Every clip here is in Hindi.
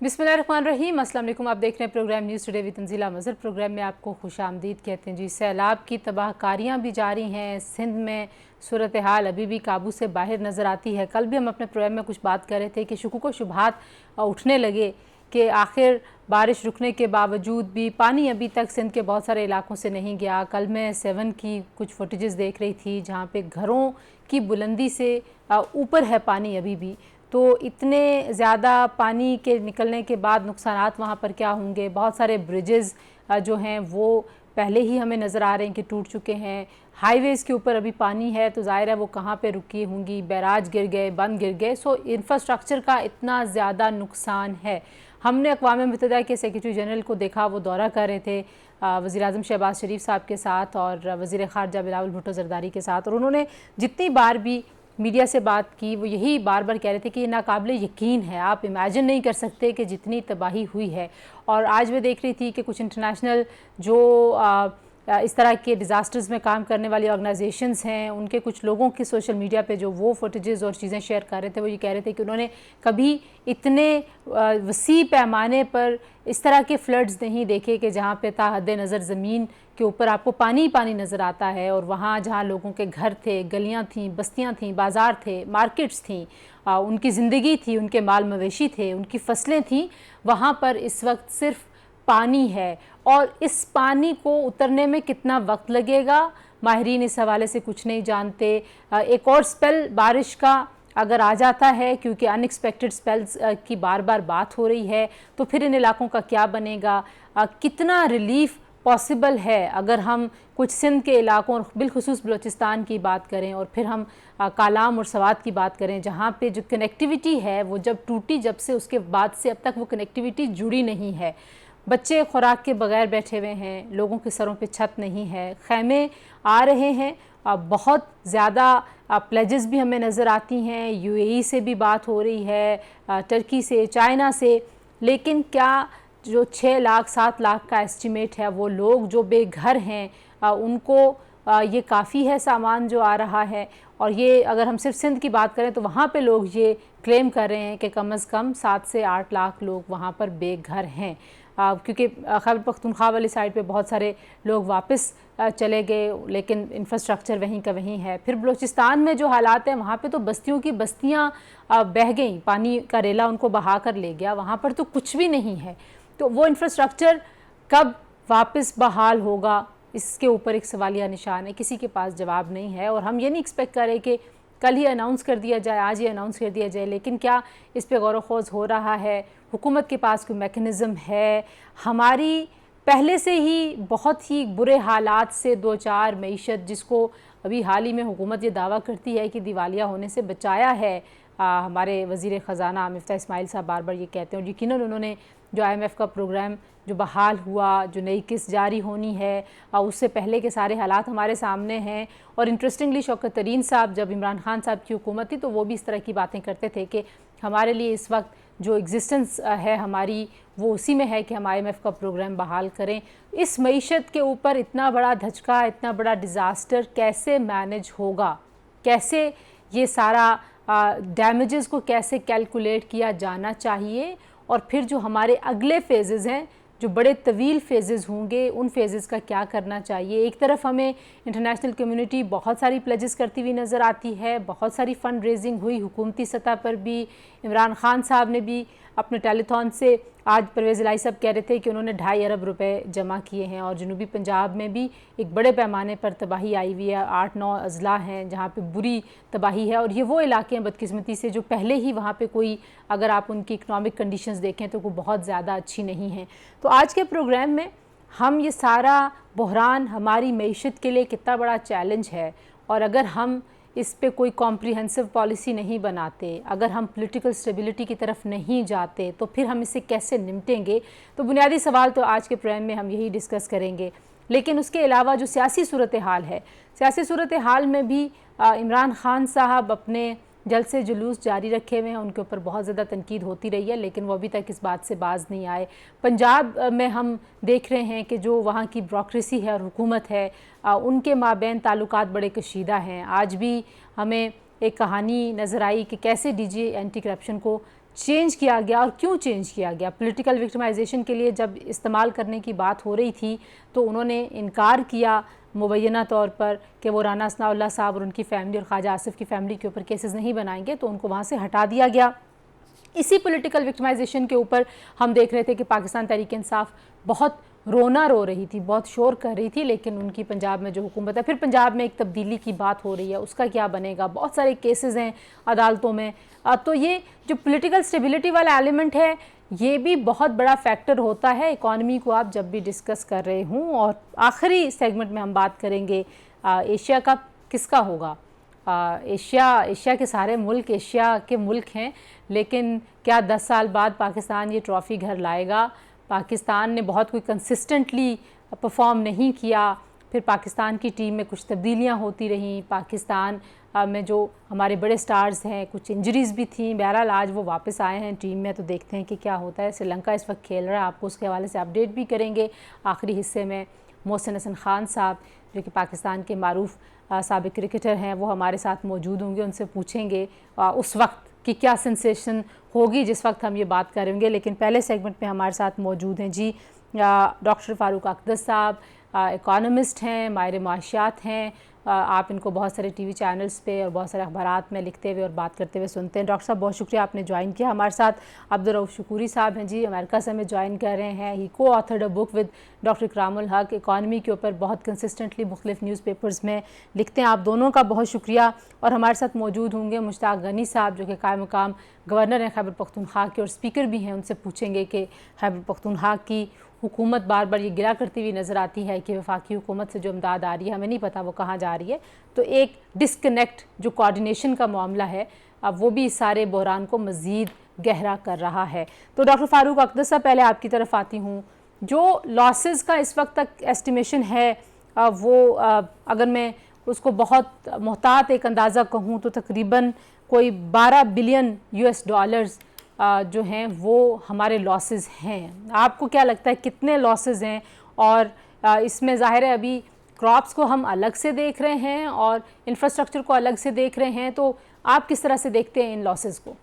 बिस्मिल्लाहिर्रहमानिर्रहीम, अस्सलाम वालेकुम। आप देख रहे हैं program news today with Tanzeela Mazhar. Program में आपको खुशामदीद कहते हैं। जी, सैलाब की तबाहकारियाँ भी जारी हैं। सिंध में सूरत हाल अभी भी काबू से बाहर नज़र आती है। कल भी हम अपने प्रोग्राम में कुछ बात कर रहे थे कि शुकूक व शुबहात उठने लगे कि आखिर बारिश रुकने के बावजूद भी पानी अभी तक सिंध के बहुत सारे इलाकों से नहीं गया। कल मैं 7 की कुछ फुटेजेस देख रही थी जहाँ पे घरों की बुलंदी से ऊपर है पानी अभी भी। तो इतने ज़्यादा पानी के निकलने के बाद नुकसानात वहाँ पर क्या होंगे। बहुत सारे ब्रिजेज़ जो हैं वो पहले ही हमें नज़र आ रहे हैं कि टूट चुके हैं। हाईवेज़ के ऊपर अभी पानी है तो ज़ाहिर है वो कहाँ पे रुकी होंगी, बैराज गिर गए, बंद गिर गए। सो इंफ्रास्ट्रक्चर का इतना ज़्यादा नुकसान है। हमने अक़वाम मुत्तहिदा के सेक्रेटरी जनरल को देखा, वो दौरा कर रहे थे वज़ीर-ए-आज़म शहबाज शरीफ साहब के साथ और वज़ीर ख़ारजा बिलावल भुट्टो ज़रदारी के साथ, और उन्होंने जितनी बार भी मीडिया से बात की वो यही बार बार कह रहे थे कि ये नाकाबिले यकीन है, आप इमेजिन नहीं कर सकते कि जितनी तबाही हुई है। और आज मैं देख रही थी कि कुछ इंटरनेशनल जो इस तरह के डिज़ास्टर्स में काम करने वाली ऑर्गेनाइजेशंस हैं, उनके कुछ लोगों के सोशल मीडिया पे जो वो फुटेजेस और चीज़ें शेयर कर रहे थे, वो ये कह रहे थे कि उन्होंने कभी इतने वसी पैमाने पर इस तरह के फ्लड्स नहीं देखे कि जहाँ पे ताहद नज़र ज़मीन के ऊपर आपको पानी ही पानी नज़र आता है। और वहाँ जहाँ लोगों के घर थे, गलियाँ थीं, बस्तियाँ थीं, बाज़ार थे, मार्केट्स थीं, उनकी ज़िंदगी थी, उनके माल मवेशी थे, उनकी फसलें थीं, वहाँ पर इस वक्त सिर्फ पानी है। और इस पानी को उतरने में कितना वक्त लगेगा, माहिरीन इस हवाले से कुछ नहीं जानते। एक और स्पेल बारिश का अगर आ जाता है, क्योंकि अनएक्सपेक्टेड स्पेल्स की बार बार बात हो रही है, तो फिर इन इलाकों का क्या बनेगा। कितना रिलीफ पॉसिबल है अगर हम कुछ सिंध के इलाकों और बिलखुसूस बलूचिस्तान की बात करें, और फिर हम कालाम और सवात की बात करें, जहाँ पे जो कनेक्टिविटी है वो जब टूटी, जब से उसके बाद से अब तक वो कनेक्टिविटी जुड़ी नहीं है। बच्चे खुराक के बगैर बैठे हुए हैं, लोगों के सरों पे छत नहीं है, खैमे आ रहे हैं। बहुत ज़्यादा प्लेजेस भी हमें नज़र आती हैं। यूएई से भी बात हो रही है, टर्की से, चाइना से। लेकिन क्या जो 6 लाख 7 लाख का एस्टिमेट है, वो लोग जो बेघर हैं उनको ये काफ़ी है सामान जो आ रहा है। और ये अगर हम सिर्फ सिंध की बात करें तो वहाँ पे लोग ये क्लेम कर रहे हैं कि कम से कम 7 से 8 लाख लोग वहाँ पर बेघर हैं, क्योंकि खैबर पख्तूनख्वा वाली साइड पे बहुत सारे लोग वापस चले गए, लेकिन इंफ्रास्ट्रक्चर वहीं का वहीं है। फिर बलूचिस्तान में जो हालात हैं, वहाँ पे तो बस्तियों की बस्तियाँ बह गईं, पानी का रेला उनको बहा कर ले गया, वहाँ पर तो कुछ भी नहीं है। तो वो इंफ्रास्ट्रक्चर कब वापस बहाल होगा, इसके ऊपर एक सवालिया निशान है, किसी के पास जवाब नहीं है। और हम ये नहीं एक्सपेक्ट करें कि कल ही अनाउंस कर दिया जाए, आज ही अनाउंस कर दिया जाए, लेकिन क्या इस पे गौर व खोज हो रहा है? हुकूमत के पास कोई मैकेनिज़्म है? हमारी पहले से ही बहुत ही बुरे हालात से दो चार मईशत, जिसको अभी हाल ही में हुकूमत ये दावा करती है कि दिवालिया होने से बचाया है, हमारे वज़ीर ख़ज़ाना मिफ्ता इस्माइल साहब बार बार ये कहते हैं। और यकीनन उन्होंने जो IMF का प्रोग्राम जो बहाल हुआ, जो नई किस्त जारी होनी है, उससे पहले के सारे हालात हमारे सामने हैं। और इंटरेस्टिंगली शौकत तरीन साहब जब इमरान खान साहब की हुकूमत थी तो वो भी इस तरह की बातें करते थे कि हमारे लिए इस वक्त जो एग्जिस्टेंस है हमारी, वो उसी में है कि हम IMF का प्रोग्राम बहाल करें। इस मईशत के ऊपर इतना बड़ा धचका, इतना बड़ा डिज़ास्टर कैसे मैनेज होगा, कैसे ये सारा डैमेजेस को कैसे कैलकुलेट किया जाना चाहिए। और फिर जो हमारे अगले फेजेज़ हैं, जो बड़े तवील फेजेज़ होंगे, उन फेजेज़ का क्या करना चाहिए। एक तरफ हमें इंटरनेशनल कम्युनिटी बहुत सारी प्लेजेस करती हुई नज़र आती है, बहुत सारी फ़ंड रेजिंग हुई हुकूमती सतह पर भी। इमरान खान साहब ने भी अपने टेलीथॉन से, आज परवेज़ इलाही साहब कह रहे थे कि उन्होंने 2.5 अरब रुपए जमा किए हैं। और जनूबी पंजाब में भी एक बड़े पैमाने पर तबाही आई हुई है, 8-9 अजला हैं जहाँ पे बुरी तबाही है। और ये वो इलाके हैं बदकिस्मती से जो पहले ही वहाँ पे कोई, अगर आप उनकी इकनॉमिक कंडीशंस देखें तो वो बहुत ज़्यादा अच्छी नहीं हैं। तो आज के प्रोग्राम में हम ये सारा बहरान हमारी मईशत के लिए कितना बड़ा चैलेंज है, और अगर हम इस पे कोई कॉम्प्रिहेंसिव पॉलिसी नहीं बनाते, अगर हम पॉलिटिकल स्टेबिलिटी की तरफ नहीं जाते, तो फिर हम इससे कैसे निपटेंगे। तो बुनियादी सवाल तो आज के प्रोग्राम में हम यही डिस्कस करेंगे। लेकिन उसके अलावा जो सियासी सूरत हाल है, सियासी सूरत हाल में भी इमरान खान साहब अपने जलसे जुलूस जारी रखे हुए हैं, उनके ऊपर बहुत ज़्यादा तनकीद होती रही है, लेकिन वो अभी तक इस बात से बाज नहीं आए। पंजाब में हम देख रहे हैं कि जो वहाँ की ब्यूरोक्रेसी है और हुकूमत है, उनके माबैन ताल्लुकात बड़े कशीदा हैं। आज भी हमें एक कहानी नज़र आई कि कैसे DG एंटी करप्शन को चेंज किया गया और क्यों चेंज किया गया? पॉलिटिकल विक्टिमाइजेशन के लिए जब इस्तेमाल करने की बात हो रही थी तो उन्होंने इनकार किया मुबैना तौर पर कि वो राना सनाउल्लाह साहब और उनकी फ़ैमिली और ख्वाजा आसिफ की फ़ैमिली के ऊपर केसेस नहीं बनाएंगे, तो उनको वहाँ से हटा दिया गया। इसी पॉलिटिकल विक्टिमाइजेशन के ऊपर हम देख रहे थे कि पाकिस्तान तहरीक इंसाफ बहुत रोना रो रही थी, बहुत शोर कर रही थी, लेकिन उनकी पंजाब में जो हुकूमत है, फिर पंजाब में एक तब्दीली की बात हो रही है, उसका क्या बनेगा? बहुत सारे केसेस हैं अदालतों में। तो ये जो पॉलिटिकल स्टेबिलिटी वाला एलिमेंट है, ये भी बहुत बड़ा फैक्टर होता है इकॉनमी को आप जब भी डिस्कस कर रहे हूँ। और आखिरी सेगमेंट में हम बात करेंगे एशिया कप किसका होगा। एशिया के सारे मुल्क एशिया के मुल्क हैं, लेकिन क्या 10 साल बाद पाकिस्तान ये ट्रॉफ़ी घर लाएगा? पाकिस्तान ने बहुत कोई कंसिस्टेंटली परफॉर्म नहीं किया, फिर पाकिस्तान की टीम में कुछ तब्दीलियां होती रहीं, पाकिस्तान में जो हमारे बड़े स्टार्स हैं, कुछ इंजरीज़ भी थी, बहरहाल आज वो वापस आए हैं टीम में, तो देखते हैं कि क्या होता है। श्रीलंका इस वक्त खेल रहा है, आपको उसके हवाले से अपडेट भी करेंगे। आखिरी हिस्से में मोहसिन हसन खान साहब जो कि पाकिस्तान के मारूफ साबिक क्रिकेटर हैं, वो हमारे साथ मौजूद होंगे, उनसे पूछेंगे उस वक्त कि क्या सेंसेशन होगी जिस वक्त हम ये बात करेंगे। लेकिन पहले सेगमेंट में हमारे साथ मौजूद हैं जी डॉक्टर फ़ारूक अक़दस साहब, इकोनॉमिस्ट हैं, माहिर माशियात हैं। आप इनको बहुत सारे टीवी चैनल्स पे और बहुत सारे अखबारात में लिखते हुए और बात करते हुए सुनते हैं। डॉक्टर साहब बहुत शुक्रिया आपने ज्वाइन किया हमारे साथ। अब्दुर्रऊफ़ शुकूरी साहब हैं जी, अमेरिका से हमें ज्वाइन कर रहे हैं। He co-authored a book with doctor Ikramul Haq, economy के ऊपर बहुत कंसिस्टेंटली मुख्तलिफ न्यूज़पेपर्स में लिखते हैं। आप दोनों का बहुत शुक्रिया। और हमारे साथ मौजूद होंगे मुश्ताक गनी साहब जो कि कायम मुकाम गवर्नर हैं खैबर पख्तूनख्वा के और स्पीकर भी हैं। उनसे पूछेंगे कि खैबर पख्तूनख्वा की हुकूमत बार बार ये गिला करती हुई नज़र आती है कि वफाकी हुकूमत से जो इमदाद आ रही है, हमें नहीं पता वो कहाँ जा रही है। तो एक डिस्कनेक्ट जो कोऑर्डिनेशन का मामला है, अब वो भी इस सारे बहरान को मज़ीद गहरा कर रहा है। तो डॉक्टर फ़ारूक अक़दस साहब, पहले आपकी तरफ आती हूँ। जो लॉसेस का इस वक्त तक एस्टिमेशन है, वो अगर मैं उसको बहुत मोहतात एक अंदाज़ा कहूँ तो तकरीबन कोई 12 बिलियन US डॉलर्स जो हैं वो हमारे लॉसेस हैं। आपको क्या लगता है कितने लॉसेस हैं? और इसमें ज़ाहिर है अभी क्रॉप्स को हम अलग से देख रहे हैं और इंफ्रास्ट्रक्चर को अलग से देख रहे हैं, तो आप किस तरह से देखते हैं इन लॉसेस को?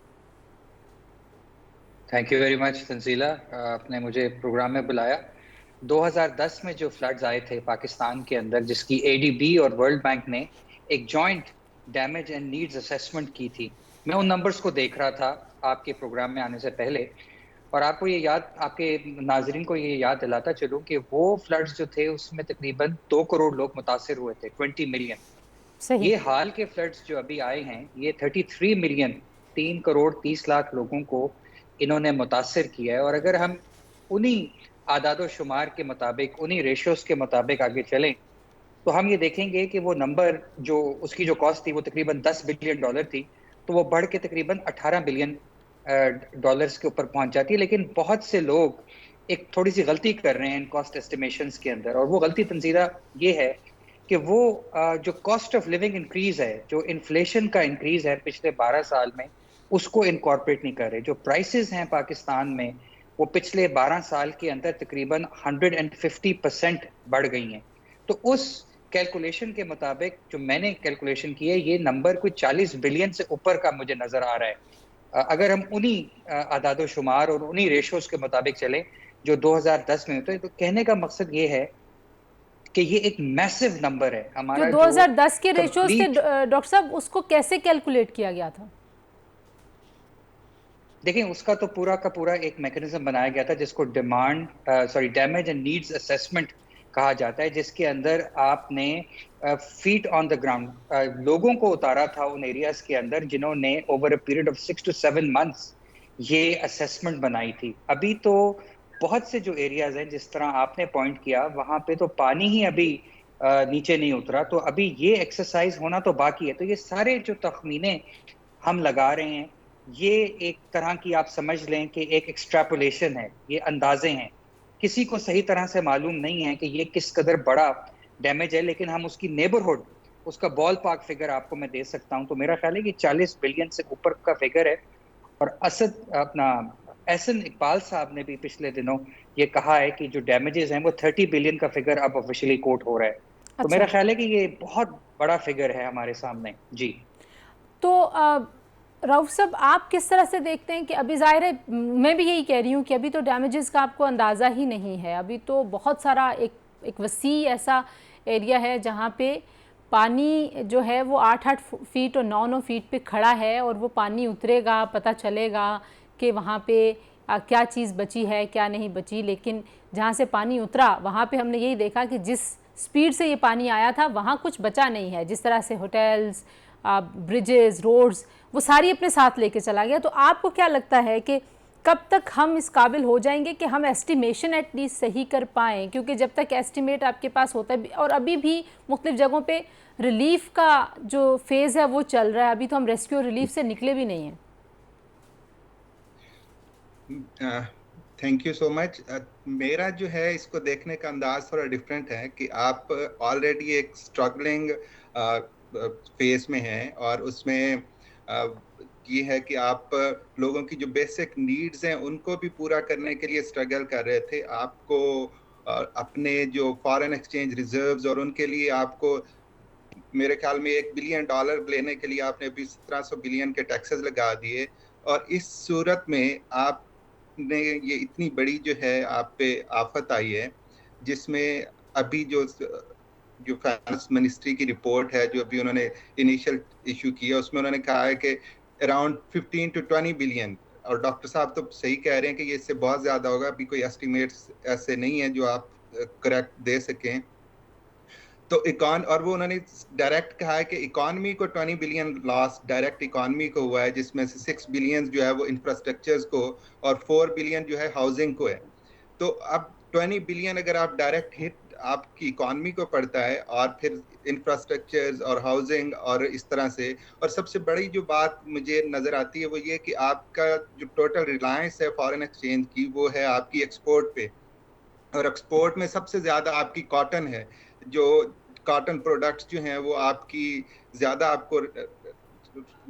Thank you very much Tanzila, आपने मुझे प्रोग्राम में बुलाया। 2010 में जो फ्लड्स आए थे पाकिस्तान के अंदर, जिसकी ADB और वर्ल्ड बैंक ने एक joint damage and needs assessment की थी, मैं उन नंबर्स को देख रहा था आपके प्रोग्राम में आने से पहले, और आपको ये याद, आपके नाजरीन को ये याद दिलाता चलूं कि वो फ्लड्स जो थे उसमें तकरीबन 2 करोड़ लोग मुतासिर हुए थे, 20 मिलियन। सही। ये हाल के फ्लड्स जो अभी आए हैं, ये 33 मिलियन, 3 करोड़ 30 लाख लोगों को इन्होंने मुतासिर किया है। और अगर हम उन्हीं आदादो शुमार के मुताबिक, उन्हीं रेशोस के मुताबिक आगे चलें, तो हम ये देखेंगे कि वो नंबर जो उसकी जो कॉस्ट थी वो तकरीबन 10 बिलियन डॉलर थी, तो वो बढ़ के तकरीबन 18 बिलियन डॉलर्स के ऊपर पहुंच जाती है। लेकिन बहुत से लोग एक थोड़ी सी गलती कर रहे हैं इन कॉस्ट एस्टिमेशंस के अंदर, और वो गलती तंजीला ये है कि वो जो कॉस्ट ऑफ लिविंग इंक्रीज है, जो इन्फ्लेशन का इंक्रीज है पिछले 12 साल में, उसको इनकॉर्पोरेट नहीं कर रहे। जो प्राइसेस हैं पाकिस्तान में, वो पिछले 12 साल के अंदर तकरीबन 150% बढ़ गई हैं। तो उस कैलकुलेशन के मुताबिक जो मैंने कैलकुलेशन की है, ये नंबर कोई 40 बिलियन से ऊपर का मुझे नजर आ रहा है। अगर हम उन्हीं आदादो शुमार और उन्हीं रेशोस के मुताबिक चलें जो 2010 में होते हैं, तो कहने का मकसद ये है कि ये एक मैसिव नंबर है हमारा। जो 2010 के रेशोस थे डॉक्टर साहब, उसको कैसे कैलकुलेट किया गया था? देखिए, उसका तो पूरा का पूरा एक मैकेनिज्म बनाया गया था जिसको डैमेज एंड नीड्स असेसमेंट कहा जाता है, जिसके अंदर आपने फीट ऑन द ग्राउंड लोगों को उतारा था उन एरियाज के अंदर जिन्होंने over a period of 6 to 7 months ये असेसमेंट बनाई थी। अभी तो बहुत से जो एरियाज हैं, जिस तरह आपने पॉइंट किया, वहां पे तो पानी ही अभी नीचे नहीं उतरा, तो अभी ये एक्सरसाइज होना तो बाकी है। तो ये सारे जो तखमीने हम लगा रहे हैं, ये एक तरह की आप समझ लें कि एक एक्सट्रैपोलेशन है, ये अंदाजे हैं। किसी को सही तरह से मालूम नहीं है कि ये किस कदर बड़ा डैमेज है, लेकिन हम उसकी नेबरहुड, उसका बॉल पार्क फिगर आपको मैं दे सकता हूं। तो मेरा ख्याल है कि 40 बिलियन से ऊपर का फिगर है। और एहसन इकबाल साहब ने भी पिछले दिनों ये कहा है कि जो डैमेजेस हैं वो 30 बिलियन का फिगर अब ऑफिशियली कोट हो रहा है। तो मेरा ख्याल है कि ये बहुत बड़ा फिगर है हमारे सामने। जी। तो रऊफ साहब, आप किस तरह से देखते हैं कि अभी ज़ाहिर है, मैं भी यही कह रही हूँ कि अभी तो डैमेजेस का आपको अंदाज़ा ही नहीं है। अभी तो बहुत सारा एक वसी ऐसा एरिया है जहाँ पे पानी जो है वो 8-8 फीट और 9-9 फीट पे खड़ा है, और वो पानी उतरेगा, पता चलेगा कि वहाँ पे क्या चीज़ बची है क्या नहीं बची। लेकिन जहाँ से पानी उतरा वहाँ पे हमने यही देखा कि जिस स्पीड से ये पानी आया था वहाँ कुछ बचा नहीं है। जिस तरह से होटल्स, ब्रिजेस, रोड्स, वो सारी अपने साथ लेके चला गया। तो आपको क्या लगता है कि कब तक हम इस काबिल हो जाएंगे कि हम एस्टिमेशन एटलीस्ट सही कर पाएँ? क्योंकि जब तक एस्टिमेट आपके पास होता है, और अभी भी मुख्तलिफ जगहों पे रिलीफ का जो फेज़ है वो चल रहा है, अभी तो हम रेस्क्यू रिलीफ से निकले भी नहीं हैं। Thank you so much. मेरा जो है इसको देखने का अंदाज थोड़ा डिफरेंट है कि आप ऑलरेडी एक स्ट्रगलिंग फेज में हैं, और उसमें ये है कि आप लोगों की जो बेसिक नीड्स हैं उनको भी पूरा करने के लिए स्ट्रगल कर रहे थे। आपको अपने जो फॉरेन एक्सचेंज रिजर्व्स, और उनके लिए आपको मेरे ख्याल में $1 बिलियन लेने के लिए आपने अभी 1700 बिलियन के टैक्सेस लगा दिए। और इस सूरत में आपने ये इतनी बड़ी जो है आप पे आफत आई है, जिसमें अभी जो फाइनेंस मिनिस्ट्री की रिपोर्ट है जो अभी उन्होंने इनिशियल इशू की है, उसमें उन्होंने कहा है कि अराउंड 15 to 20 बिलियन। और डॉक्टर साहब तो सही कह रहे हैं कि ये इससे बहुत ज्यादा होगा। अभी कोई एस्टिमेट्स ऐसे नहीं है जो आप करेक्ट दे सकें। तो और वो उन्होंने डायरेक्ट कहा है कि इकॉनमी को 20 बिलियन लॉस डायरेक्ट इकॉनमी को हुआ है, जिसमें से 6 बिलियन जो है वो इंफ्रास्ट्रक्चर्स को, और 4 बिलियन जो है हाउसिंग को है। तो अब 20 बिलियन अगर आप डायरेक्ट हिट आपकी इकॉनमी को पड़ता है, और फिर इंफ्रास्ट्रक्चर्स और हाउसिंग और इस तरह से, और सबसे बड़ी जो बात मुझे नजर आती है वो ये कि आपका जो टोटल रिलायंस है फॉरेन एक्सचेंज की, वो है आपकी एक्सपोर्ट पे। और एक्सपोर्ट में सबसे ज्यादा आपकी कॉटन है। जो कॉटन प्रोडक्ट्स जो हैं वो आपकी ज्यादा आपको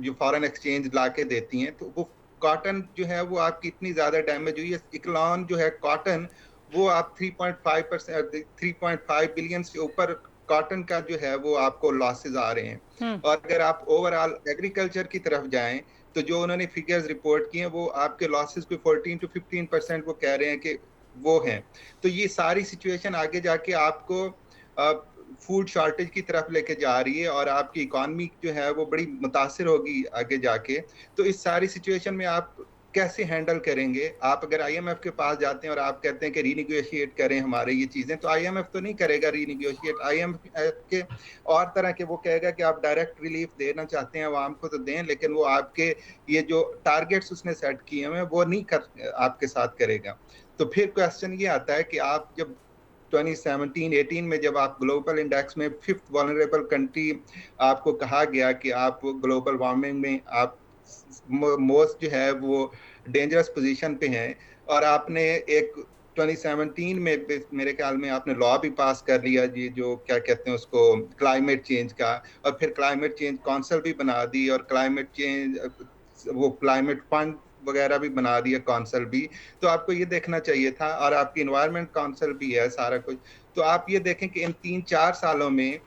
जो फॉरेन एक्सचेंज ला के देती हैं, तो वो कॉटन जो है वो आपकी इतनी ज्यादा डैमेज हुई है। इकलॉन जो है कॉटन, वो आप 3.5 बिलियन से ऊपर कॉटन का जो है वो आपको लॉसेज आ रहे हैं। और अगर आप ओवरऑल एग्रीकल्चर की तरफ जाएं, तो जो उन्होंने फिगर्स रिपोर्ट किए हैं वो आपके लॉसेज को 14 to 15% वो कह रहे हैं कि वो हैं। तो ये सारी सिचुएशन आगे जाके आपको फूड शॉर्टेज की तरफ लेके जा रही है, और आपकी इकॉनमी जो है वो बड़ी मुतासिर होगी आगे जाके। तो इस सारी सिचुएशन में आप कैसे हैंडल करेंगे? आप अगर आईएमएफ के पास जाते हैं और आप कहते हैं कि रीनिगोशिएट करें हमारे ये चीजें, तो आईएमएफ तो नहीं करेगा रीनिगोशिएट। आईएमएफ के और तरह के वो कहेगा कि आप डायरेक्ट रिलीफ देना चाहते हैं आवाम को तो दें, लेकिन वो आपके ये जो टारगेट्स उसने सेट किए हैं वो नहीं आपके साथ करेगा। तो फिर क्वेश्चन ये आता है कि आप जब 2017-18 में जब आप ग्लोबल इंडेक्स में 5th वल्नरेबल कंट्री आपको कहा गया कि आप ग्लोबल वार्मिंग में आप मोस्ट जो है वो डेंजरस पोजीशन पे हैं, और आपने एक 2017 में मेरे ख्याल में आपने लॉ भी पास कर लिया जी, जो क्या कहते हैं उसको, क्लाइमेट चेंज का, और फिर क्लाइमेट चेंज काउंसिल भी बना दी, और क्लाइमेट चेंज वो क्लाइमेट फंड वगैरह भी बना दिया, काउंसिल भी। तो आपको ये देखना चाहिए था, और आपकी इन्वायरमेंट काउंसिल भी है सारा कुछ। तो आप ये देखें कि इन 3-4 सालों में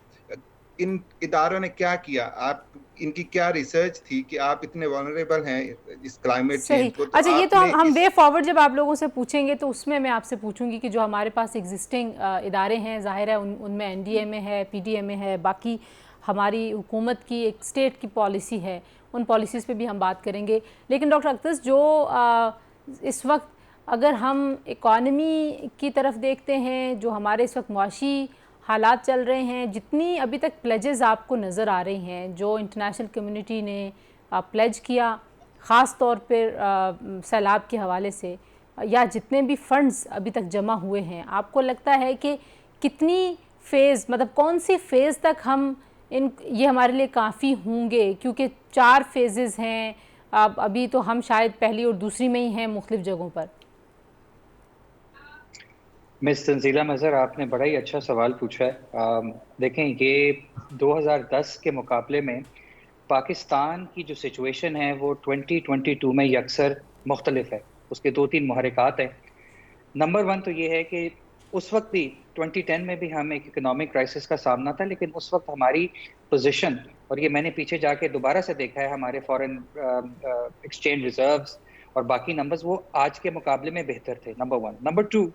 इन इदारों ने क्या किया, आप इनकी क्या रिसर्च थी कि आप इतने वल्नरेबल हैं इस क्लाइमेट चेंज को। अच्छा, ये तो हम वे फॉरवर्ड जब आप लोगों से पूछेंगे तो उसमें मैं आपसे पूछूंगी कि जो हमारे पास एग्जिस्टिंग इदारे हैं, जाहिर है उनमें एनडीएमए है, पीडीएमए है, बाकी हमारी हुकूमत की एक स्टेट की पॉलिसी है, उन पॉलिसीज़ पे भी हम बात करेंगे। लेकिन डॉक्टर अख्तस, जो इस वक्त अगर हम इकॉनमी की तरफ देखते हैं, जो हमारे इस वक्त मुआशी हालात चल रहे हैं, जितनी अभी तक प्लेजेस आपको नज़र आ रही हैं जो इंटरनेशनल कम्युनिटी ने प्लेज किया, ख़ास तौर पर सैलाब के हवाले से, या जितने भी फंड्स अभी तक जमा हुए हैं, आपको लगता है कि कितनी फ़ेज़, मतलब कौन सी फ़ेज़ तक हम ये हमारे लिए काफ़ी होंगे? क्योंकि 4 फेजेस हैं, अभी तो हम शायद पहली और दूसरी में ही हैं मुख्तलिफ जगहों पर। मिस तंजीला मज़हर, आपने बड़ा ही अच्छा सवाल पूछा है। देखें, ये 2010 के मुकाबले में पाकिस्तान की जो सिचुएशन है वो 2022 में अक्सर मुख्तलिफ है। उसके 2-3 मुहरिकात हैं। नंबर 1 तो ये है कि उस वक्त भी 2010 में भी हम एक इकोनॉमिक क्राइसिस का सामना था, लेकिन उस वक्त हमारी पोजीशन और ये मैंने पीछे जाके दोबारा से देखा है, हमारे फॉरेन एक्सचेंज रिजर्व्स और बाकी नंबर्स वो आज के मुकाबले में बेहतर थे, नंबर 1। नंबर 2,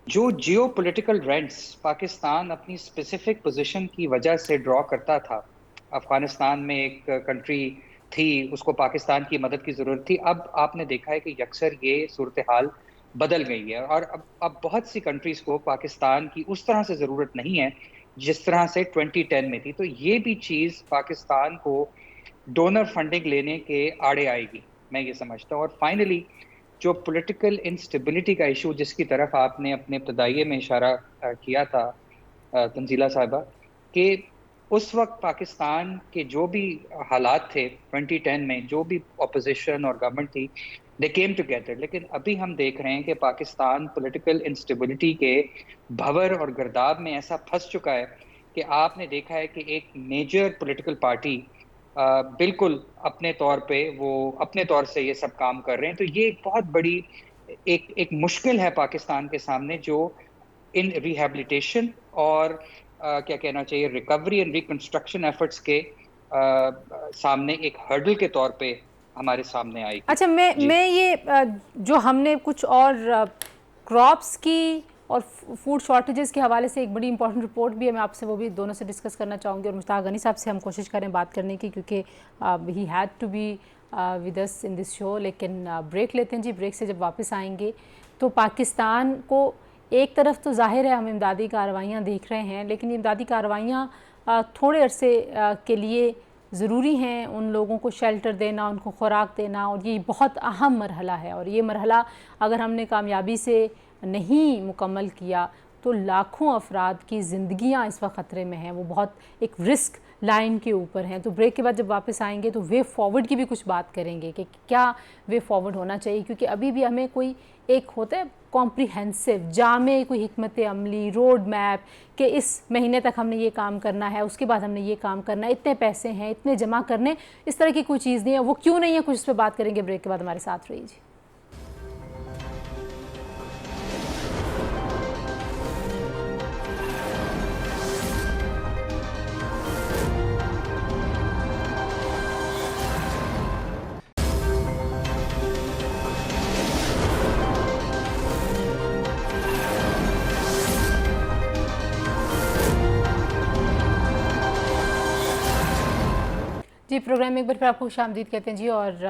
जो जियो पोलिटिकल रेंट्स पाकिस्तान अपनी स्पेसिफिक पोजीशन की वजह से ड्रॉ करता था, अफगानिस्तान में एक कंट्री थी, उसको पाकिस्तान की मदद की ज़रूरत थी, अब आपने देखा है कि अक्सर ये सूरत हाल बदल गई है और अब बहुत सी कंट्रीज़ को पाकिस्तान की उस तरह से ज़रूरत नहीं है जिस तरह से 2010 में थी। तो ये भी चीज़ पाकिस्तान को डोनर फंडिंग लेने के आड़े आएगी, मैं ये समझता हूँ। और फाइनली जो पॉलिटिकल इंस्टेबिलिटी का इशू जिसकी तरफ आपने अपने इब्तदाइये में इशारा किया था तंजीला साहिबा, कि उस वक्त पाकिस्तान के जो भी हालात थे 2010 में, जो भी अपोजिशन और गवर्नमेंट थी, दे केम टुगेदर। लेकिन अभी हम देख रहे हैं कि पाकिस्तान पॉलिटिकल इंस्टेबिलिटी के भंवर और गर्दाब में ऐसा फंस चुका है कि आपने देखा है कि एक मेजर पॉलिटिकल पार्टी बिल्कुल अपने तौर पे वो अपने तौर से ये सब काम कर रहे हैं। तो ये एक बहुत बड़ी एक मुश्किल है पाकिस्तान के सामने, जो इन रिहैबिलिटेशन और क्या कहना चाहिए रिकवरी एंड रिकंस्ट्रक्शन एफर्ट्स के सामने एक हर्डल के तौर पे हमारे सामने आएगी। अच्छा, मैं ये जो हमने कुछ और क्रॉप्स की और फूड शॉर्टेजेस के हवाले से एक बड़ी इंपॉर्टेंट रिपोर्ट भी है, मैं आपसे वो भी दोनों से डिस्कस करना चाहूँगी। और मुश्ताक गनी साहब से हम कोशिश करें बात करने की, क्योंकि he had to be with us in this show. लेकिन ब्रेक लेते हैं जी। ब्रेक से जब वापस आएंगे तो पाकिस्तान को एक तरफ तो जाहिर है हम इमदादी कार्रवाइयाँ देख रहे हैं, लेकिन इमदादी कार्रवाइयाँ थोड़े अरसे के लिए ज़रूरी हैं। उन लोगों को शेल्टर देना, उनको खुराक देना, और ये बहुत अहम मरहला है। और ये मरहला अगर हमने कामयाबी से नहीं मुकम्मल किया तो लाखों अफराद की ज़िंदगियां इस वक्त ख़तरे में हैं, वो बहुत एक रिस्क लाइन के ऊपर हैं। तो ब्रेक के बाद जब वापस आएंगे तो वे फॉरवर्ड की भी कुछ बात करेंगे कि क्या वे फॉरवर्ड होना चाहिए, क्योंकि अभी भी हमें कोई एक होता है कॉम्प्रिहेंसिव जामे कोई हिकमत अमली रोड मैप कि इस महीने तक हमने ये काम करना है, उसके बाद हमने ये काम करना है, इतने पैसे हैं, इतने जमा करने, इस तरह की कोई चीज़ नहीं है। वो क्यों नहीं है, कुछ इस पर बात करेंगे ब्रेक के बाद। हमारे साथ रहिए। जी, प्रोग्राम में एक बार फिर आपको खुशामदीद कहते हैं जी। और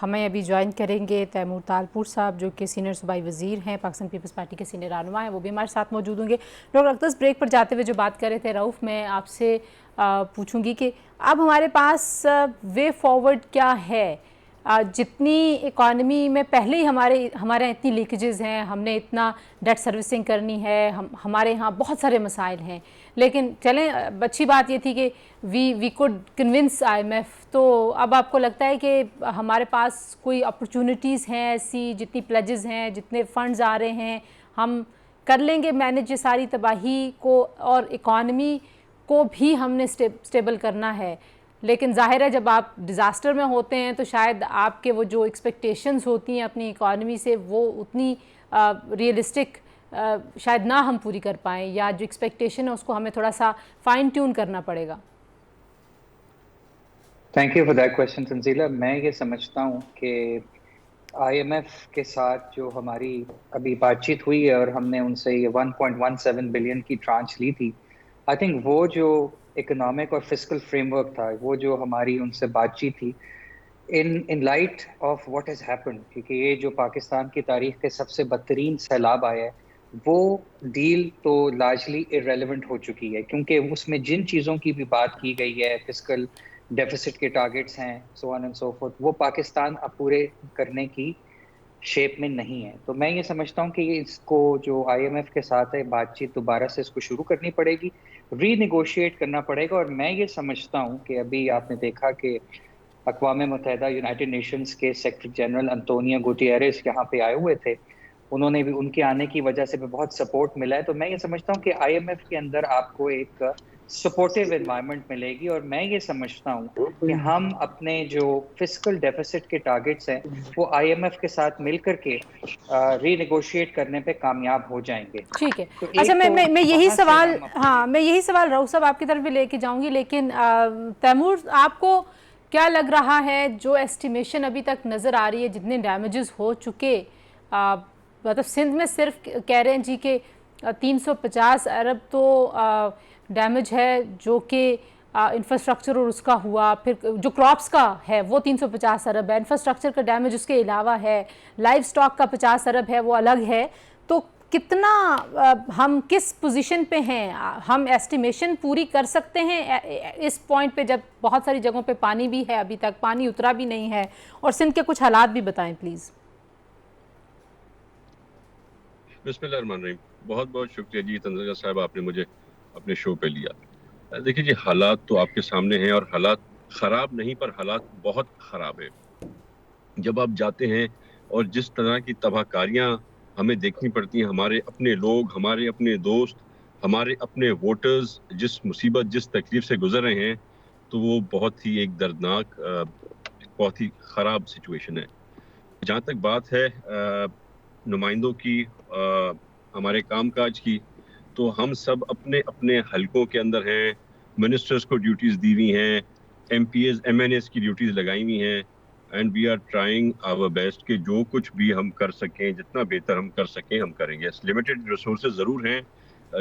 हमें अभी ज्वाइन करेंगे तैमूर तालपुर साहब, जो कि सीनियर सूबाई वज़ीर हैं, पाकिस्तान पीपल्स पार्टी के सीनियर रहनुमा हैं, वो भी हमारे साथ मौजूद होंगे। डॉक्टर अख्तर, ब्रेक पर जाते हुए जो बात कर रहे थे रऊफ़, मैं आपसे पूछूंगी कि अब हमारे पास वे फॉरवर्ड क्या है। जितनी इकॉनमी में पहले ही हमारे इतनी लीकेजेस हैं, हमने इतना डेट सर्विसिंग करनी है, हमारे यहाँ बहुत सारे मसाइल हैं, लेकिन चलें, अच्छी बात ये थी कि वी कुड कन्विंस IMF। तो अब आपको लगता है कि हमारे पास कोई अपॉर्चुनिटीज़ हैं ऐसी, जितनी प्लेजेस हैं, जितने फंड्स आ रहे हैं, हम कर लेंगे मैनेज ये सारी तबाही को, और इकॉनमी को भी हमने स्टेबल करना है। लेकिन जाहिर है जब आप डिज़ास्टर में होते हैं तो शायद आपके वो जो एक्सपेक्टेशंस होती हैं अपनी इकॉनमी से, वो उतनी रियलिस्टिक शायद ना हम पूरी कर पाएँ, या जो एक्सपेक्टेशन है उसको हमें थोड़ा सा फाइन ट्यून करना पड़ेगा। Thank you for that question Tanzila. मैं ये समझता हूँ कि IMF के साथ जो हमारी अभी बातचीत हुई है और हमने उनसे ये 1.17 बिलियन की ट्रांच ली थी, आई थिंक वो जो इकोनॉमिक और फिस्कल फ्रेमवर्क था, वो जो हमारी उनसे बातचीत थी, in light of what has happened, क्योंकि ये जो पाकिस्तान की तारीख के सबसे बदतरीन सैलाब आया है, वो डील तो लार्जली इररेलेवेंट हो चुकी है, क्योंकि उसमें जिन चीज़ों की भी बात की गई है, फिस्कल डेफिसिट के टारगेट्स हैं, so on and so fourth, वो पाकिस्तान अब पूरे करने की शेप में नहीं है। तो मैं ये समझता हूँ कि इसको जो IMF के साथ है बातचीत, दोबारा से इसको शुरू करनी पड़ेगी, रीनेगोशिएट करना पड़ेगा। और मैं ये समझता हूँ कि अभी आपने देखा कि अक़वाम मुत्तहिदा यूनाइटेड नेशंस के सेक्रेटरी जनरल अंतोनियो गुटेरेस यहाँ पे आए हुए थे, उन्होंने भी, उनके आने की वजह से भी बहुत सपोर्ट मिला है। तो मैं ये समझता हूँ कि IMF के अंदर आपको एक सपोर्टिव एनवायरनमेंट मिलेगी। और मैं ये समझता हूँ कि हम अपने जो फिस्कल डेफिसिट के टारगेट्स हैं वो IMF के साथ मिलकर के रीनेगोशिएट करने पे कामयाब हो जाएंगे। ठीक है। तो अच्छा, एक तो मैं यही वहाँ से सवाल, हम अपने हाँ मैं यही सवाल रऊफ साहब आपकी तरफ भी लेके जाऊंगी, लेकिन तैमूर आपको क्या लग रहा है, जो एस्टिमेशन अभी तक नज़र आ रही है जितने डैमेजेस हो चुके, मतलब सिंध में सिर्फ कह रहे हैं जी कि 350 अरब तो डैमेज है जो कि इंफ्रास्ट्रक्चर और उसका हुआ, फिर जो क्रॉप्स का है वो 350 अरब है, इंफ्रास्ट्रक्चर का डैमेज उसके अलावा है, लाइव स्टॉक का 50 अरब है वो अलग है। तो कितना हम किस पोजीशन पे हैं, हम एस्टिमेशन पूरी कर सकते हैं इस पॉइंट पे जब बहुत सारी जगहों पे पानी भी है, अभी तक पानी उतरा भी नहीं है? और सिंध के कुछ हालात भी बताएं प्लीज़। बिस्मिल्लाहिर्रहमानिर्रहीम। बहुत बहुत शुक्रिया जी तंजीला साहब, आपने मुझे अपने शो पे लिया। देखिए जी, हालात तो आपके सामने हैं और हालात ख़राब नहीं पर हालात बहुत ख़राब है। जब आप जाते हैं और जिस तरह की तबाहकारियाँ हमें देखनी पड़ती हैं, हमारे अपने लोग, हमारे अपने दोस्त, हमारे अपने वोटर्स जिस मुसीबत जिस तकलीफ़ से गुजर रहे हैं, तो वो बहुत ही एक दर्दनाक बहुत ही ख़राब सिचुएशन है। जहाँ तक बात है नुमाइंदों की, हमारे कामकाज की, तो हम सब अपने अपने हलकों के अंदर हैं। मिनिस्टर्स को ड्यूटीज़ दी हुई हैं, MPs MNAs की ड्यूटीज़ लगाई हुई हैं, and we are trying our best कि जो कुछ भी हम कर सकें, जितना बेहतर हम कर सकें हम करेंगे। लिमिटेड रिसोर्सेज ज़रूर हैं,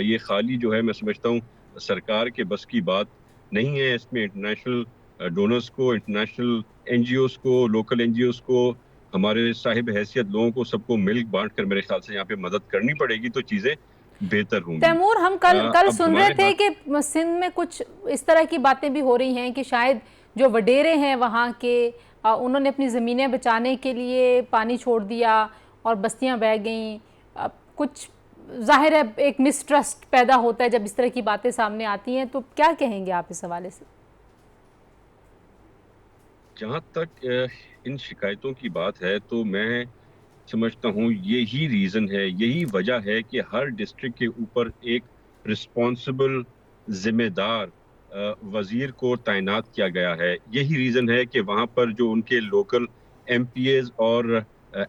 ये खाली जो है मैं समझता हूँ सरकार के बस की बात नहीं है। इसमें इंटरनेशनल डोनर्स को, इंटरनेशनल NGOs को, लोकल NGOs को, हमारे साहिब हैसियत लोगों को, सबको मिल बांट कर मेरे ख्याल से यहाँ पे मदद करनी पड़ेगी तो चीज़ें बेहतर होंगी। तैमूर, हम कल सुन रहे थे कि सिंध में कुछ इस तरह की बातें भी हो रही हैं कि शायद जो वडेरे हैं वहाँ के, उन्होंने अपनी ज़मीनें बचाने के लिए पानी छोड़ दिया और बस्तियाँ बह गईं। कुछ जाहिर है एक मिसट्रस्ट पैदा होता है जब इस तरह की बातें सामने आती हैं, तो क्या कहेंगे आप इस हवाले से? जहाँ तक इन शिकायतों की बात है तो मैं समझता हूँ यही रीज़न है, यही वजह है कि हर डिस्ट्रिक्ट के ऊपर एक रिस्पॉन्सिबल जिम्मेदार वज़ीर को तैनात किया गया है। यही रीज़न है कि वहाँ पर जो उनके लोकल MPAs और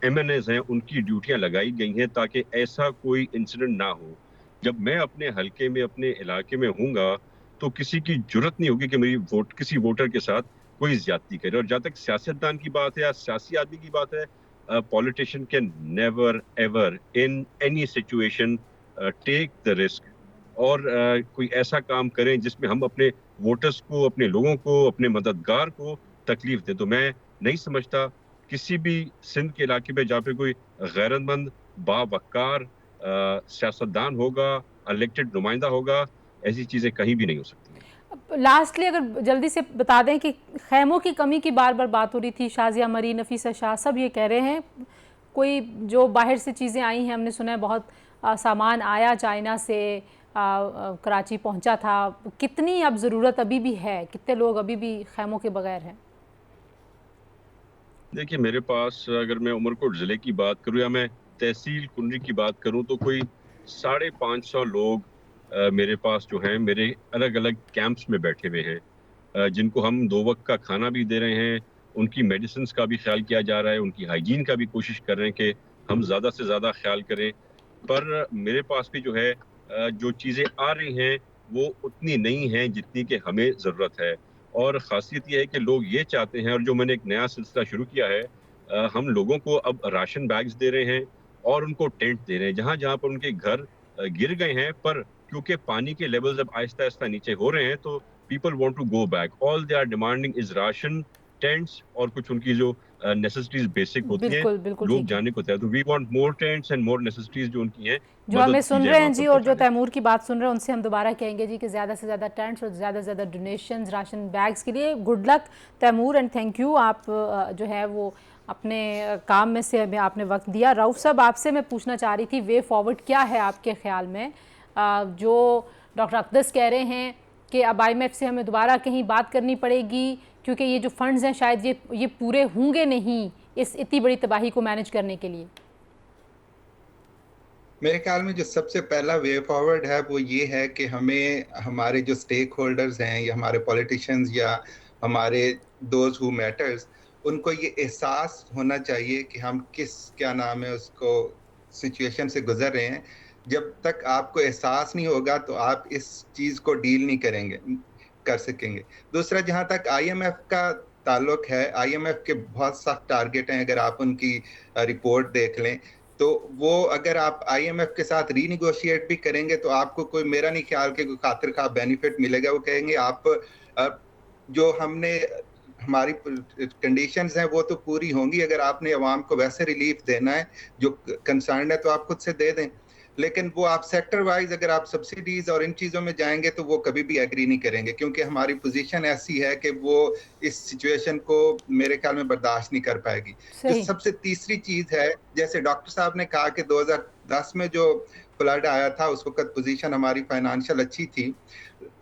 MNAs हैं उनकी ड्यूटियाँ लगाई गई हैं ताकि ऐसा कोई इंसिडेंट ना हो। जब मैं अपने हलके में, अपने इलाके में हूँगा तो किसी की जुर्रत नहीं होगी कि किसी वोटर के साथ कोई ज्यादती करे। और जहाँ तक सियासतदान की बात है या सियासी आदमी की बात है, politician can never ever in any situation take the risk और कोई ऐसा काम करें जिसमें हम अपने वोटर्स को, अपने लोगों को, अपने मददगार को तकलीफ दें। तो मैं नहीं समझता किसी भी सिंध के इलाके पे जहाँ पे कोई गैरतमंद बावकार सियासतदान होगा, इलेक्टेड नुमाइंदा होगा, ऐसी चीज़ें कहीं भी नहीं हो सकती। लास्टली अगर जल्दी से बता दें कि खैमों की कमी की बार बार बात हो रही थी, शाजिया मरी, नफीसा शाह, सब ये कह रहे हैं कोई जो बाहर से चीज़ें आई हैं, हमने सुना है बहुत सामान आया चाइना से, कराची पहुंचा था, कितनी अब ज़रूरत अभी भी है, कितने लोग अभी भी खैमों के बगैर हैं? देखिए, मेरे पास अगर मैं उमरकोट ज़िले की बात करूं या मैं तहसील कुंडरी की बात करूं तो कोई 550 लोग मेरे पास जो हैं मेरे अलग अलग कैंप्स में बैठे हुए हैं, जिनको हम 2 वक्त का खाना भी दे रहे हैं, उनकी मेडिसिन का भी ख्याल किया जा रहा है, उनकी हाइजीन का भी कोशिश कर रहे हैं कि हम ज़्यादा से ज़्यादा ख्याल करें। पर मेरे पास भी जो है जो चीज़ें आ रही हैं वो उतनी नहीं हैं जितनी कि हमें ज़रूरत है। और ख़ासियत ये है कि लोग ये चाहते हैं, और जो मैंने एक नया सिलसिला शुरू किया है, हम लोगों को अब राशन बैग्स दे रहे हैं और उनको टेंट दे रहे हैं जहाँ जहाँ पर उनके घर गिर गए हैं, पर क्योंकि पानी के लेवल्स अब आहिस्ता आहिस्ता नीचे हो रहे हैं तो people want to go back. All they are demanding is ration, tents और कुछ उनकी जो नेसेसिटीज बेसिक होती हैं, लोग जाने को तैयार। तो we want more tents and more necessities जो उनकी हैं, जो हमें सुन रहे हैं जी, और जो तैमूर की बात सुन रहे हैं उनसे हम दोबारा कहेंगे जी कि ज़्यादा से ज़्यादा टेंट्स और ज़्यादा से ज़्यादा डोनेशंस राशन बैग्स के लिए। Good luck Taimur and thank you, आप जो है वो अपने काम में से हमें आपने वक्त दिया। रऊफ साहब, आपसे मैं पूछना चाह रही थी वे फॉरवर्ड क्या है आपके ख्याल में? जो डॉक्टर अक़दस कह रहे हैं कि अब IMF से हमें दोबारा कहीं बात करनी पड़ेगी क्योंकि ये जो फंड्स हैं शायद ये पूरे होंगे नहीं इस इतनी बड़ी तबाही को मैनेज करने के लिए। मेरे ख्याल में जो सबसे पहला वे फॉरवर्ड है वो ये है कि हमें हमारे जो स्टेक होल्डर्स हैं या हमारे पॉलिटिशियंस या हमारे दोज हु मैटर्स, उनको ये एहसास होना चाहिए कि हम क्या नाम है उसको सिचुएशन से गुजर रहे हैं। जब तक आपको एहसास नहीं होगा तो आप इस चीज को डील नहीं कर सकेंगे। दूसरा, जहां तक आईएमएफ का ताल्लुक है, आईएमएफ के बहुत सख्त टारगेट हैं। अगर आप उनकी रिपोर्ट देख लें तो वो, अगर आप आईएमएफ के साथ रीनिगोशिएट भी करेंगे तो आपको कोई, मेरा नहीं ख्याल कि कोई खातिर खा बेनिफिट मिलेगा। वो कहेंगे आप जो हमने हमारी कंडीशंस हैं वो तो पूरी होंगी, अगर आपने अवाम को वैसे रिलीफ देना है जो कंसर्न है तो आप खुद से दे दें। लेकिन वो आप सेक्टर वाइज अगर आप सब्सिडीज और इन चीजों में जाएंगे तो वो कभी भी एग्री नहीं करेंगे, क्योंकि हमारी पोजीशन ऐसी है कि वो इस सिचुएशन को मेरे ख्याल में बर्दाश्त नहीं कर पाएगी। जो सबसे तीसरी चीज है, जैसे डॉक्टर साहब ने कहा कि 2010 में जो फ्लड आया था उस वक्त पोजीशन हमारी फाइनेंशियल अच्छी थी।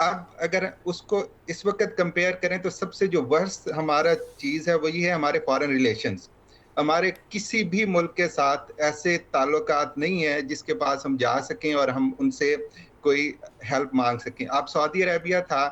अब अगर उसको इस वक्त कंपेयर करें तो सबसे जो वर्स्ट हमारा चीज है वो ये है हमारे फॉरेन रिलेशंस। हमारे किसी भी मुल्क के साथ ऐसे ताल्लुकात नहीं है जिसके पास हम जा सकें और हम उनसे कोई हेल्प मांग सकें। आप सऊदी अरेबिया था,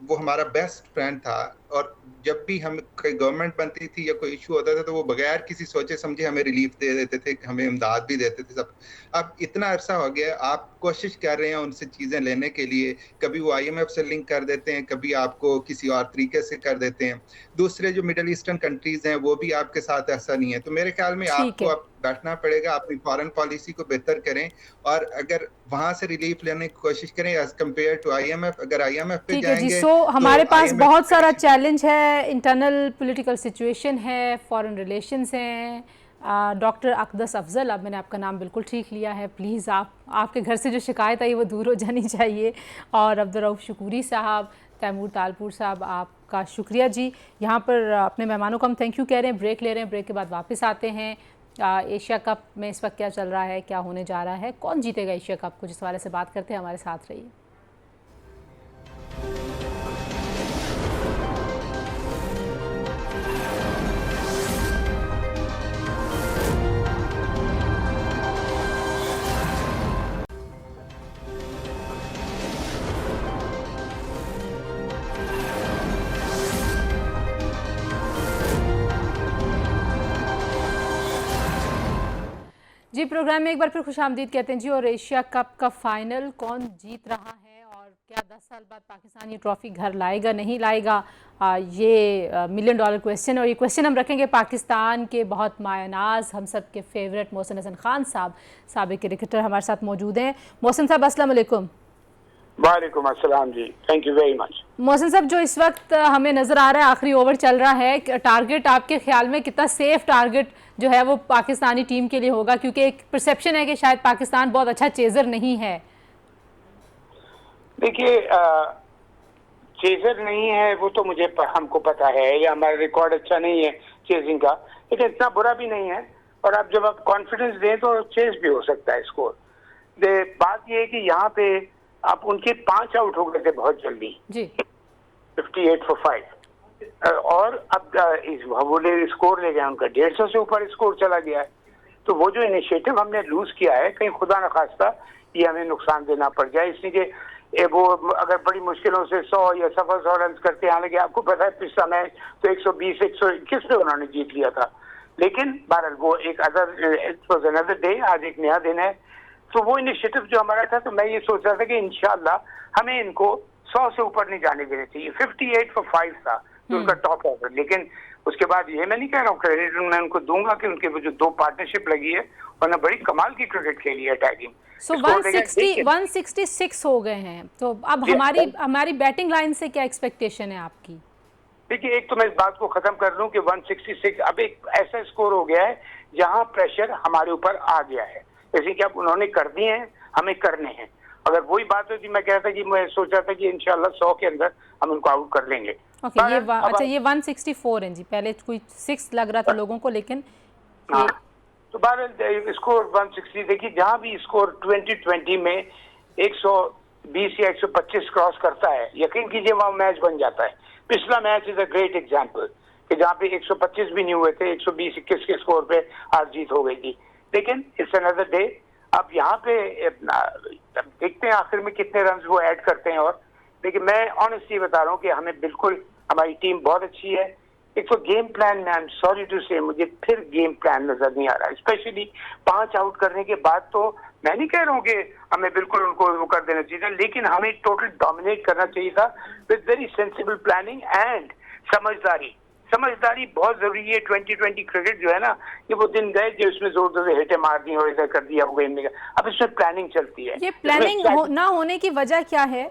वो हमारा बेस्ट फ्रेंड था, और जब भी हम कोई गवर्नमेंट बनती थी या कोई इशू होता था तो वो बगैर किसी सोचे समझे हमें रिलीफ दे देते थे, हमें इमदाद भी देते थे सब। अब इतना अरसा हो गया, आप कोशिश कर रहे हैं उनसे चीज़ें लेने के लिए, कभी वो आईएमएफ से लिंक कर देते हैं, कभी आपको किसी और तरीके से कर देते हैं। दूसरे जो मिडल ईस्टर्न कंट्रीज हैं वो भी आपके साथ ऐसा नहीं है। तो मेरे ख्याल में आपको अब बैठना पड़ेगा, अपनी फॉरेन पॉलिसी को बेहतर करें और अगर वहां से रिलीफ लेने की कोशिश करें एज कम्पेयर टू आईएमएफ। अगर आईएमएफ पे जाएंगे तो हमारे पास बहुत सारा चैलेंज है, इंटरनल पॉलिटिकल सिचुएशन है, फॉरेन रिलेशंस हैं। डॉक्टर अकदस अफजल, अब मैंने आपका नाम बिल्कुल ठीक लिया है, प्लीज़ आपके घर से जो शिकायत आई वो दूर हो जानी चाहिए। और अब्दुर्रऊफ शुकूरी साहब, तैमूर तालपुर साहब, आपका शुक्रिया जी। यहाँ पर अपने मेहमानों को हम थैंक यू कह रहे हैं, ब्रेक ले रहे हैं, ब्रेक के बाद वापस आते हैं। एशिया कप में इस वक्त क्या चल रहा है, क्या होने जा रहा है, कौन जीतेगा एशिया कप, कुछ इस हवाले से बात करते हैं, हमारे साथ रहिए। जी, प्रोग्राम में एक बार फिर खुशामदीद कहते हैं जी। और एशिया कप का फाइनल कौन जीत रहा है और क्या 10 साल बाद पाकिस्तान ये ट्रॉफी घर लाएगा नहीं लाएगा, ये $1 मिलियन क्वेश्चन। और ये क्वेश्चन हम रखेंगे पाकिस्तान के बहुत मायनाज, हम सब के फेवरेट मोहसिन हसन खान साहब, साबिक क्रिकेटर, हमारे साथ मौजूद हैं। मोहसिन साहब अस्सलाम वालेकुम। वालेकुम अस्सलाम ji, thank you very much. Mohsin साहब, जो इस वक्त हमें नज़र आ रहा है, आखिरी ओवर चल रहा है, टारगेट आपके ख्याल में कितना सेफ टारगेट जो है वो पाकिस्तानी टीम के लिए होगा? क्योंकि एक परसेप्शन है कि शायद पाकिस्तान बहुत अच्छा चेजर नहीं है। देखिए, चेजर नहीं है वो तो हमको पता है, या हमारा रिकॉर्ड अच्छा नहीं है चेजिंग का, लेकिन इतना बुरा भी नहीं है। और अब जब आप कॉन्फिडेंस दें तो चेज भी हो सकता है स्कोर। बात ये है कि यहाँ पे आप उनके 5 आउट हो गए थे बहुत जल्दी जी, 58 for 5, और अब वो स्कोर ले गया उनका 150 से ऊपर स्कोर चला गया है। तो वो जो इनिशिएटिव हमने लूज किया है, कहीं खुदा न खास्ता ये हमें नुकसान देना पड़ जाए, इसलिए वो अगर बड़ी मुश्किलों से 100 या 100 रन करते हैं, हालांकि आपको पता है पिछला मैच तो 120-121 पे उन्होंने जीत लिया था। लेकिन बहरहाल वो एक अदर डे, आज एक नया दिन है। तो वो इनिशिएटिव जो हमारा था, तो मैं ये सोच रहा था कि इंशाल्लाह हमें इनको 100 से ऊपर नहीं जाने देने चाहिए। 58 for 5 था तो उनका टॉप ऑर्डर। लेकिन उसके बाद ये मैं नहीं कह रहा हूँ, क्रेडिट मैं उनको दूंगा कि उनके जो 2 पार्टनरशिप लगी है उन्होंने बड़ी कमाल की क्रिकेट खेली है, अटैकिंग। सो 166 हो गए हैं। तो अब हमारी बैटिंग लाइन से क्या एक्सपेक्टेशन है आपकी? देखिए, एक तो मैं इस बात को खत्म कर लूं कि 166 अब एक ऐसा स्कोर हो गया है जहां प्रेशर हमारे ऊपर आ गया है, जैसे कि अब उन्होंने कर दिए हैं, हमें करने हैं। अगर वही बात होती, मैं कह रहा था कि मैं सोच रहा था कि इंशाल्लाह 100 के अंदर हम उनको आउट कर लेंगे। ओके, ये 164 है जी, पहले कोई 6 लग रहा था लोगों को, लेकिन हाँ, तो बारह स्कोर 160। देखिए, जहां भी स्कोर 2020 में 120 या 125 क्रॉस करता है, यकीन कीजिए वहां मैच बन जाता है। पिछला match is a great example कि जहां पे 125 भी नहीं हुए थे, 120-21 के स्कोर पे हार जीत हो गई थी। लेकिन इट्स अनदर डे। अब यहाँ पे देखते हैं आखिर में कितने रन वो ऐड करते हैं। और लेकिन मैं ऑनेस्टली बता रहा हूँ कि हमें बिल्कुल, हमारी टीम बहुत अच्छी है। एक तो गेम प्लान में, आई एम सॉरी टू से, मुझे फिर गेम प्लान नजर नहीं आ रहा है, स्पेशली 5 आउट करने के बाद। तो मैं नहीं कह रहा हूँ कि हमें बिल्कुल उनको वो कर देना चाहिए, लेकिन हमें टोटल डोमिनेट करना चाहिए था with very sensible planning and समझदारी। समझदारी बहुत जरूरी है। 2020 क्रिकेट जो है ना, ये वो दिन गए जो इसमें जोर जोर से हिटें मार दी और इधर कर दिया, वो गेम नहीं। अब इसमें प्लानिंग चलती है। ये प्लानिंग ना होने की वजह क्या है?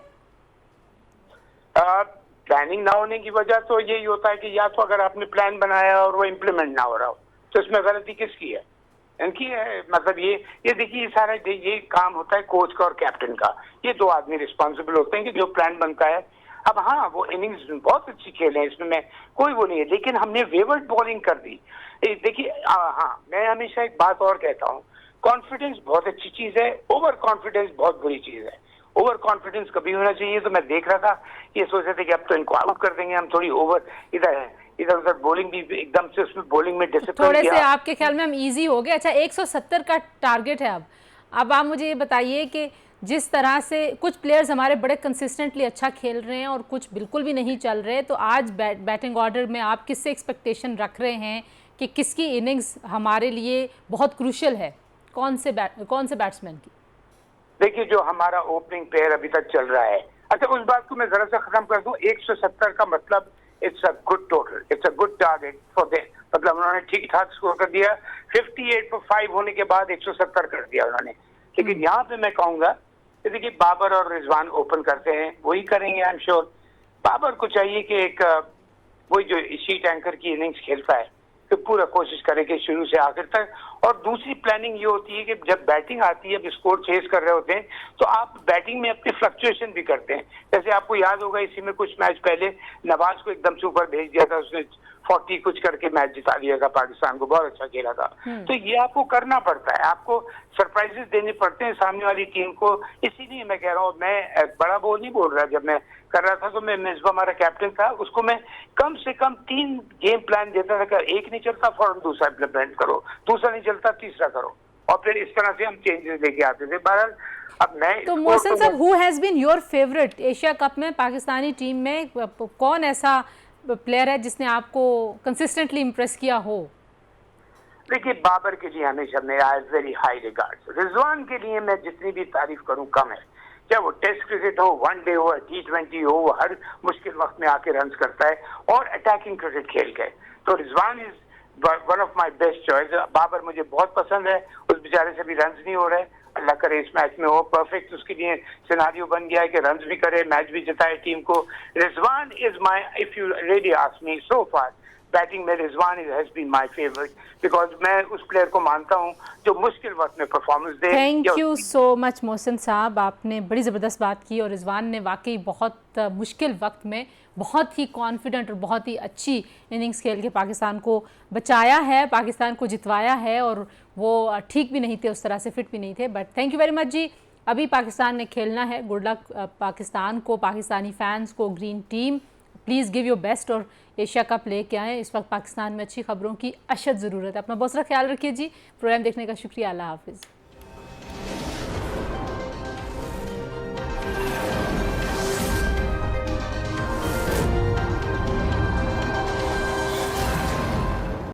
प्लानिंग ना होने की वजह तो यही होता है कि या तो अगर आपने प्लान बनाया और वो इम्प्लीमेंट ना हो रहा हो, तो इसमें गलती किसकी है? इनकी है। मतलब ये देखिए, सारा ये काम होता है कोच का और कैप्टन का। ये 2 आदमी रिस्पॉन्सिबल होते हैं कि जो प्लान बनता है। अब हाँ, वो इनिंग्स बहुत अच्छी खेले हैं, इसमें मैं कोई वो नहीं है, लेकिन हमने वेवर्ड बॉलिंग कर दी। देखिए हाँ, मैं हमेशा एक बात और कहता हूँ, कॉन्फिडेंस बहुत अच्छी चीज है, ओवर कॉन्फिडेंस बहुत बुरी चीज है। ओवर कॉन्फिडेंस कभी होना चाहिए। तो मैं देख रहा था, ये सोच रहे थे कि अब तो इनको आउट कर देंगे हम, थोड़ी ओवर इधर उधर बॉलिंग भी एकदम से, उसमें बॉलिंग में डिसिप्लिन थोड़े से आपके ख्याल में हम इजी हो गए? अच्छा, 170 का टारगेट है अब आप मुझे ये बताइए कि जिस तरह से कुछ प्लेयर्स हमारे बड़े कंसिस्टेंटली अच्छा खेल रहे हैं और कुछ बिल्कुल भी नहीं चल रहे, तो आज बैटिंग ऑर्डर में आप किससे एक्सपेक्टेशन रख रहे हैं कि किसकी इनिंग्स हमारे लिए बहुत क्रूशियल है? कौन से बैट्समैन की? देखिए, जो हमारा ओपनिंग पेयर अभी तक चल रहा है, अच्छा उस बात को मैं जरा सा खत्म कर दूं। 170 का मतलब it's a good total, it's a good target for them. मतलब उन्होंने ठीक ठाक स्कोर कर दिया। 58 पर 5 होने के बाद 170 कर दिया उन्होंने। लेकिन यहाँ पे मैं कहूंगा कि देखिए, बाबर और रिजवान ओपन करते हैं, वही करेंगे आई एम श्योर। बाबर को चाहिए कि एक वही जो शीट एंकर की इनिंग्स खेलता है, तो पूरा कोशिश करेंगे शुरू से आखिर तक। और दूसरी प्लानिंग ये होती है कि जब बैटिंग आती है, अब स्कोर चेज कर रहे होते हैं, तो आप बैटिंग में अपनी फ्लक्चुएशन भी करते हैं। जैसे आपको याद होगा, इसी में कुछ मैच पहले नवाज को एकदम से ऊपर भेज दिया था, उसने 40 कुछ करके मैच जिता लिया था पाकिस्तान को, बहुत अच्छा खेला था। तो ये आपको करना पड़ता है, आपको सरप्राइजेस देने पड़ते हैं सामने वाली टीम को। इसीलिए मैं कह रहा हूँ, मैं बड़ा बोल नहीं बोल रहा। जब मैं कर रहा था तो मैं मिसबा हमारा कैप्टन था, उसको मैं कम से कम 3 गेम प्लान देता था कि एक नहीं चलता फौरन दूसरा इम्प्लीमेंट करो, दूसरा नहीं चलता तीसरा करो, और फिर इस तरह से हम चेंजेस लेके आते थे। बहरहाल अब मैं तो मोहसिन साहब, who has been your favourite Asia cup में? पाकिस्तानी टीम में कौन ऐसा प्लेयर है जिसने आपको कंसिस्टेंटली इम्प्रेस किया हो? देखिए, बाबर के लिए हमेशा मेरा वेरी हाई रिगार्ड्स। रिजवान के लिए मैं जितनी भी तारीफ करूं कम है। चाहे वो टेस्ट क्रिकेट हो, वनडे हो, T20 हो, वो हर मुश्किल वक्त में आके रन करता है और अटैकिंग क्रिकेट खेल के। तो Rizwan is one of my best choice. Babar मुझे बहुत पसंद है, उस बेचारे से भी रन नहीं हो रहे। अल्लाह करे इस मैच में हो परफेक्ट, उसके लिए सिनारियो बन गया है कि रन भी करे, मैच भी जिताए टीम को। Rizwan is my, if you really ask me, so far batting में Rizwan has been my favourite, because मैं उस प्लेयर को मानता हूं जो मुश्किल वक्त में performance they. Thank you so much Mohsin साहब, आपने बड़ी ज़बरदस्त बात की और रिजवान ने वाकई बहुत मुश्किल वक्त में बहुत ही कॉन्फिडेंट और बहुत ही अच्छी इनिंग्स खेल के पाकिस्तान को बचाया है, पाकिस्तान को जितवाया है। और वो ठीक भी नहीं थे, उस तरह से फिट भी नहीं थे। But thank you very much ji. अभी पाकिस्तान ने खेलना है, गुड लक पाकिस्तान को, पाकिस्तानी फैंस को, green team please give your best और एशिया कप लेके आएँ। इस वक्त पाकिस्तान में अच्छी खबरों की अशद ज़रूरत है। अपना बहुत सारा ख्याल रखिए जी। प्रोग्राम देखने का शुक्रिया। अल्लाह हाफिज़।